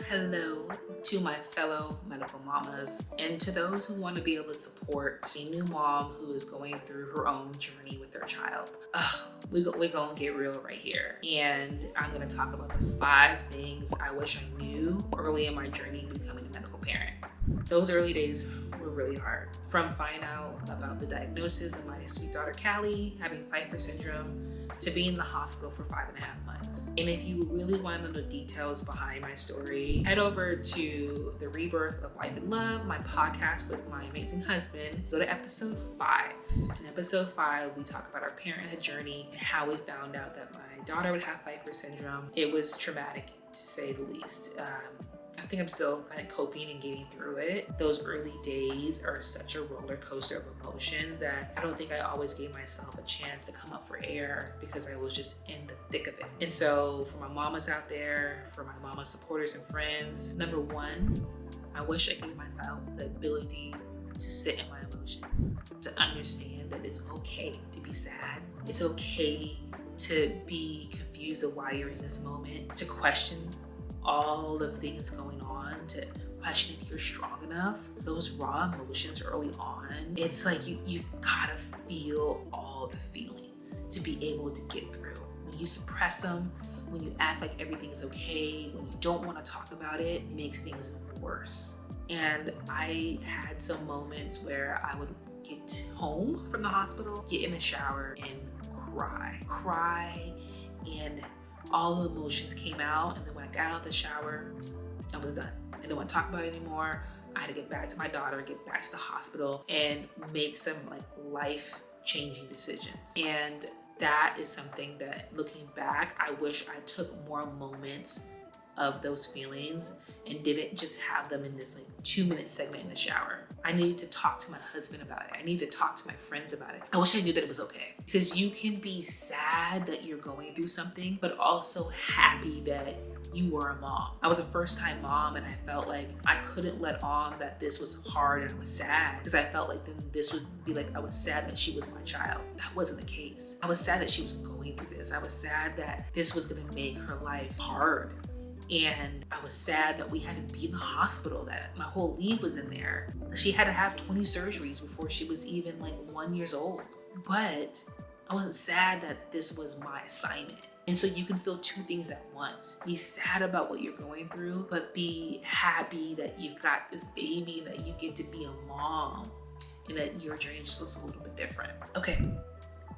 Hello to my fellow medical mamas and to those who want to be able to support a new mom who is going through her own journey with their child. We're going to get real right here. And I'm going to talk about the 5 things I wish I knew early in my journey to becoming a medical parent. Those early days were really hard. From finding out about the diagnosis of my sweet daughter Callie having Pfeiffer syndrome to being in the hospital for 5.5 months. And if you really want to know the details behind my story, head over to the Rebirth of Life and Love, my podcast with my amazing husband. Go to episode 5. In episode 5, we talk about our parenthood journey and how we found out that my daughter would have Pfeiffer syndrome. It was traumatic, to say the least. I think I'm still kind of coping and getting through it. Those early days are such a roller coaster of emotions that I don't think I always gave myself a chance to come up for air because I was just in the thick of it. And so for my mamas out there, for my mama supporters and friends, number 1, I wish I gave myself the ability to sit in my emotions, to understand that it's okay to be sad. It's okay to be confused of why you're in this moment, to question all the things going on, to question if you're strong enough. Those raw emotions early on, it's like you've gotta feel all the feelings to be able to get through. When you suppress them, when you act like everything's okay, when you don't want to talk about it, it makes things worse. And I had some moments where I would get home from the hospital, get in the shower and cry, and all the emotions came out. And then when I got out of the shower, I was done. I didn't want to talk about it anymore. I had to get back to my daughter, get back to the hospital, and make some life-changing decisions. And that is something that, looking back, I wish I took more moments of those feelings and didn't just have them in this 2-minute segment in the shower. I needed to talk to my husband about it. I needed to talk to my friends about it. I wish I knew that it was okay, because you can be sad that you're going through something, but also happy that you are a mom. I was a first-time mom, and I felt like I couldn't let on that this was hard and I was sad, because I felt like then this would be like I was sad that she was my child. That wasn't the case. I was sad that she was going through this. I was sad that this was gonna make her life hard. And I was sad that we had to be in the hospital, that my whole leave was in there. She had to have 20 surgeries before she was even 1 year old. But I wasn't sad that this was my assignment. And so you can feel 2 things at once. Be sad about what you're going through, but be happy that you've got this baby, that you get to be a mom, and that your journey just looks a little bit different. Okay,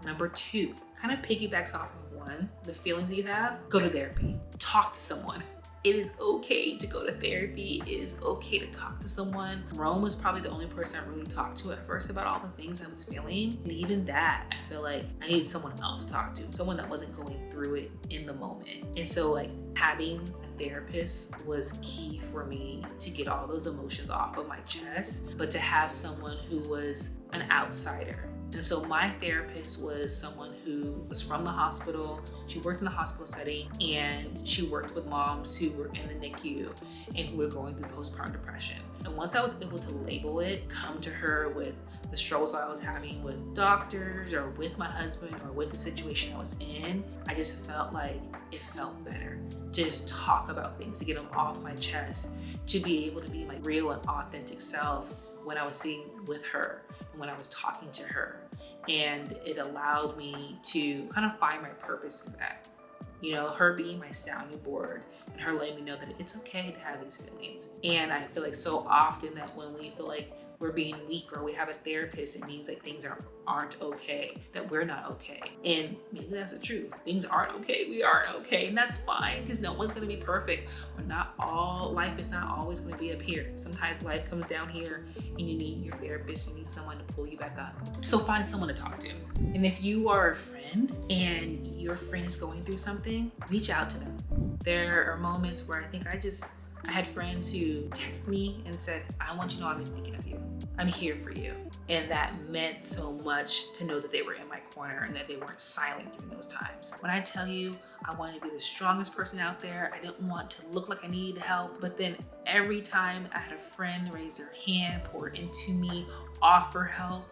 number 2, kind of piggybacks off of 1, the feelings you have. Go to therapy. Talk to someone. It is okay to go to therapy. It is okay to talk to someone. Rome was probably the only person I really talked to at first about all the things I was feeling. And even that, I feel like I needed someone else to talk to, someone that wasn't going through it in the moment. And so having a therapist was key for me to get all those emotions off of my chest, but to have someone who was an outsider. And so my therapist was someone who was from the hospital. She worked in the hospital setting, and she worked with moms who were in the NICU and who were going through postpartum depression. And once I was able to label it, come to her with the struggles I was having with doctors or with my husband or with the situation I was in, I just felt like it felt better to just talk about things, to get them off my chest, to be able to be my real and authentic self when I was sitting with her and when I was talking to her. And it allowed me to kind of find my purpose in that. Her being my sounding board and her letting me know that it's okay to have these feelings. And I feel like so often that when we feel like we're being weak or we have a therapist, it means things aren't okay, that we're not okay. And maybe that's the truth. Things aren't okay. We aren't okay. And that's fine, because no one's going to be perfect. Life is not always going to be up here. Sometimes life comes down here and you need your therapist. You need someone to pull you back up. So find someone to talk to. And if you are a friend and your friend is going through something, reach out to them. There are moments where I think I had friends who text me and said, I want you to know I'm just thinking of you. I'm here for you. And that meant so much to know that they were in my corner and that they weren't silent during those times. When I tell you I wanted to be the strongest person out there, I didn't want to look like I needed help. But then every time I had a friend raise their hand, pour into me, offer help,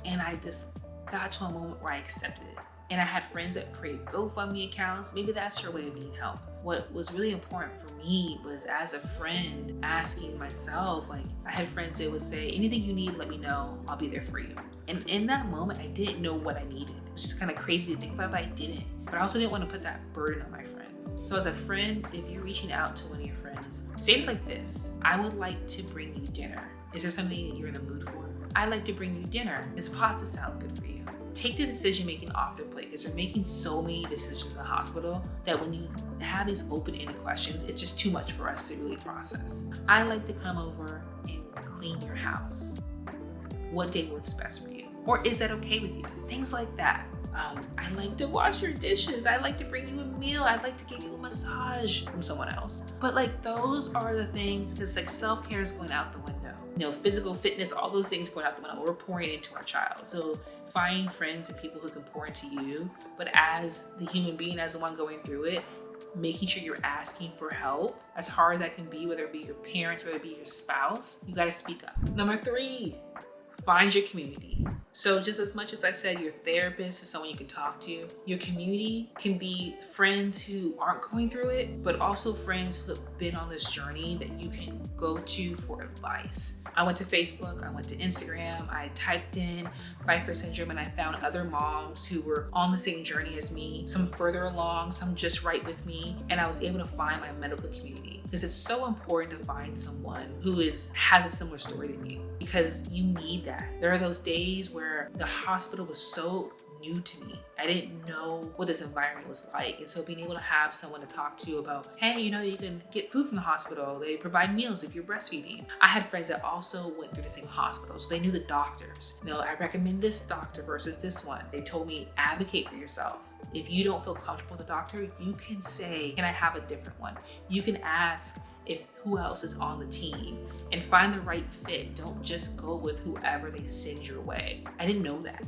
and I just got to a moment where I accepted it. And I had friends that create GoFundMe accounts. Maybe that's your way of needing help. what was really important for me was, as a friend, asking myself, like, I had friends that would say, anything you need, let me know, I'll be there for you. And in that moment, I didn't know what I needed. It's just kind of crazy to think about, but I didn't. But I also didn't want to put that burden on my friends. So as a friend, if you're reaching out to one of your friends, say it like this: I would like to bring you dinner. Is there something that you're in the mood for? I'd like to bring you dinner. Does pasta sound good for you? Take the decision making off their plate, because they're making so many decisions in the hospital that when you have these open-ended questions, it's just too much for us to really process. I like to come over and clean your house. What day works best for you? Or is that okay with you? Things like that. I like to wash your dishes. I like to bring you a meal. I'd like to give you a massage from someone else. But like, those are the things, because like self-care is going out the window. You know, physical fitness, all those things going out the window. We're pouring into our child. So find friends and people who can pour into you. But as the human being, as the one going through it, making sure you're asking for help, as hard as that can be, whether it be your parents, whether it be your spouse, you got to speak up. Number 3, find your community. So just as much as I said, your therapist is someone you can talk to, your community can be friends who aren't going through it, but also friends who have been on this journey that you can go to for advice. I went to Facebook, I went to Instagram, I typed in Pfeiffer syndrome, and I found other moms who were on the same journey as me, some further along, some just right with me, and I was able to find my medical community. Because it's so important to find someone who has a similar story than you, because you need that. There are those days where the hospital was so new to me. I didn't know what this environment was like. And so being able to have someone to talk to about, hey, you know, you can get food from the hospital. They provide meals if you're breastfeeding. I had friends that also went through the same hospital, so they knew the doctors. You know, I recommend this doctor versus this one. They told me, advocate for yourself. If you don't feel comfortable with the doctor, you can say, can I have a different one? You can ask if who else is on the team and find the right fit. Don't just go with whoever they send your way. I didn't know that.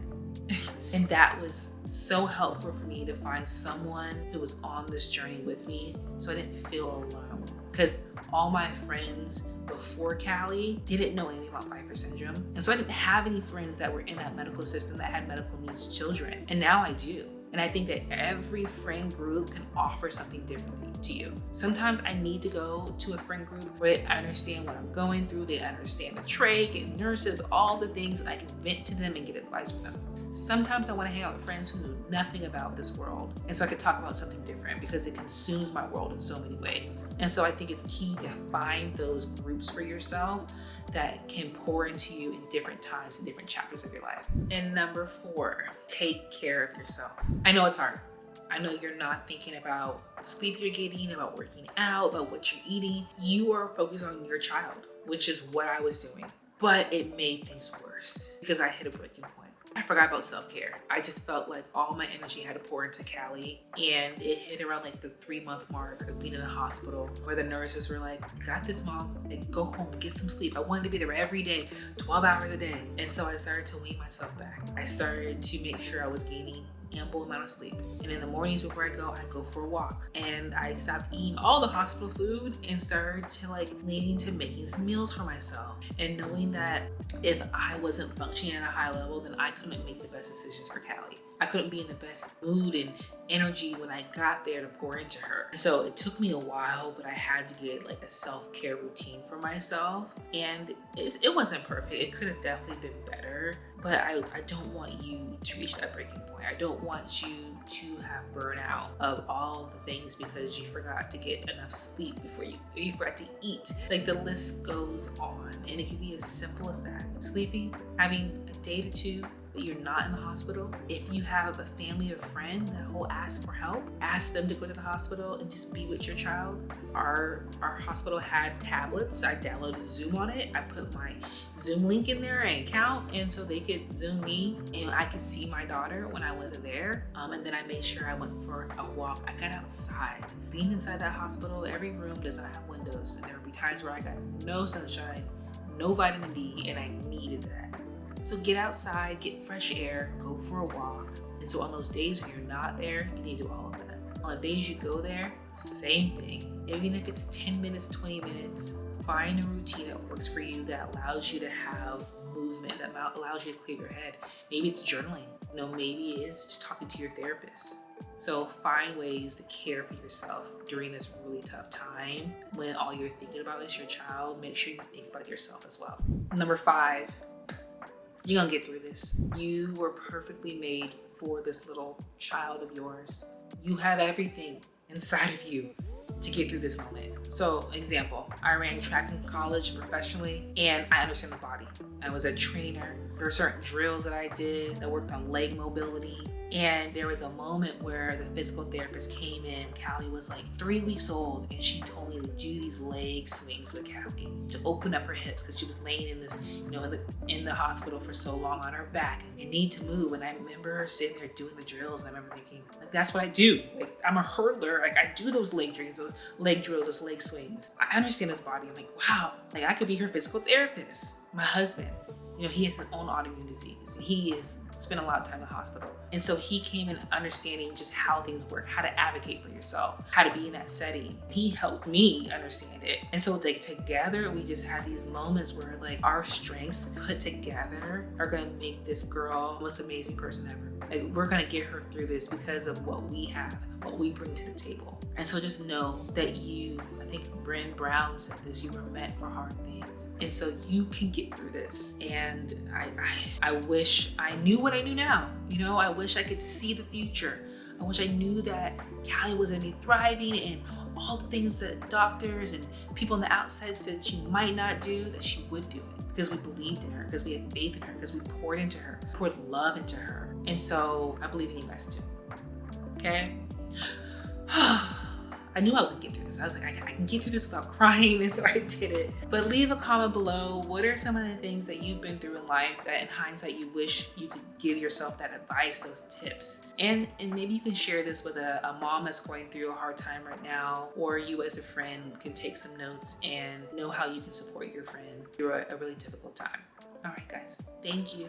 And that was so helpful for me to find someone who was on this journey with me, so I didn't feel alone. Because all my friends before Callie didn't know anything about Pfeiffer syndrome. And so I didn't have any friends that were in that medical system that had medical needs children. And now I do. And I think that every friend group can offer something differently to you. Sometimes I need to go to a friend group where I understand what I'm going through. They understand the trach and nurses, all the things, and I can vent to them and get advice from them. Sometimes I want to hang out with friends who know nothing about this world, and so I could talk about something different, because it consumes my world in so many ways. And so I think it's key to find those groups for yourself that can pour into you in different times and different chapters of your life. And number 4, take care of yourself. I know it's hard. I know you're not thinking about the sleep you're getting, about working out, about what you're eating. You are focused on your child, which is what I was doing. But it made things worse because I hit a breaking point. I forgot about self-care. I just felt like all my energy had to pour into Callie, and it hit around like the 3-month mark of being in the hospital, where the nurses were like, you got this, mom, like, go home, get some sleep. I wanted to be there every day, 12 hours a day. And so I started to wean myself back. I started to make sure I was gaining ample amount of sleep. And in the mornings before I go for a walk. And I stopped eating all the hospital food and started to leaning to making some meals for myself. And knowing that if I wasn't functioning at a high level, then I couldn't make the best decisions for Callie. I couldn't be in the best mood and energy when I got there to pour into her. And so it took me a while, but I had to get a self-care routine for myself. And it wasn't perfect. It could have definitely been better, but I don't want you to reach that breaking point. I don't want you to have burnout of all the things because you forgot to get enough sleep before you forgot to eat. The list goes on, and it can be as simple as that. Sleeping, having a day to 2 that you're not in the hospital. If you have a family or friend that will ask for help, ask them to go to the hospital and just be with your child. Our hospital had tablets. I downloaded Zoom on it. I put my Zoom link in there and account, and so they could Zoom me and I could see my daughter when I wasn't there. And then I made sure I went for a walk. I got outside. Being inside that hospital, every room does not have windows, and there would be times where I got no sunshine, no vitamin D, and I needed that. So get outside, get fresh air, go for a walk. And so on those days when you're not there, you need to do all of that. On the days you go there, same thing. Even if it's 10 minutes, 20 minutes, Find a routine that works for you, that allows you to have movement, that allows you to clear your head. Maybe it's journaling, maybe it's talking to your therapist. So find ways to care for yourself during this really tough time when all you're thinking about is your child. Make sure you think about yourself as well. Number 5, you're gonna get through this. You were perfectly made for this little child of yours. You have everything inside of you to get through this moment. So example, I ran track in college professionally, and I understand the body. I was a trainer. There were certain drills that I did that worked on leg mobility. And there was a moment where the physical therapist came in. Callie was like 3 weeks old, and she told me to do these leg swings with Callie to open up her hips, because she was laying in this, in the hospital for so long on her back and need to move. And I remember her sitting there doing the drills, and I remember thinking, like, that's what I do. Like, I'm a hurdler. Like, I do those leg drills, those leg swings. I understand this body. I'm like, wow, like I could be her physical therapist. My husband, he has his own autoimmune disease. He has spent a lot of time in the hospital. And so he came in understanding just how things work, how to advocate for yourself, how to be in that setting. He helped me understand it. And so together, we just had these moments where like our strengths put together are gonna make this girl the most amazing person ever. Like, we're gonna get her through this because of what we have, what we bring to the table. And so just know that I think Brené Brown said this, you were meant for hard things. And so you can get through this. And I wish I knew what I knew now. I wish I could see the future. I wish I knew that Callie was gonna be thriving, and all the things that doctors and people on the outside said she might not do, that she would do it. Because we believed in her, because we had faith in her, because we poured into her, poured love into her. And so I believe in you guys too. Okay? I knew I was gonna get through this. I was like, I can get through this without crying, and so I did it. But leave a comment below. What are some of the things that you've been through in life that in hindsight you wish you could give yourself that advice, those tips? And maybe you can share this with a mom that's going through a hard time right now, or you as a friend can take some notes and know how you can support your friend through a really difficult time. All right, guys, thank you.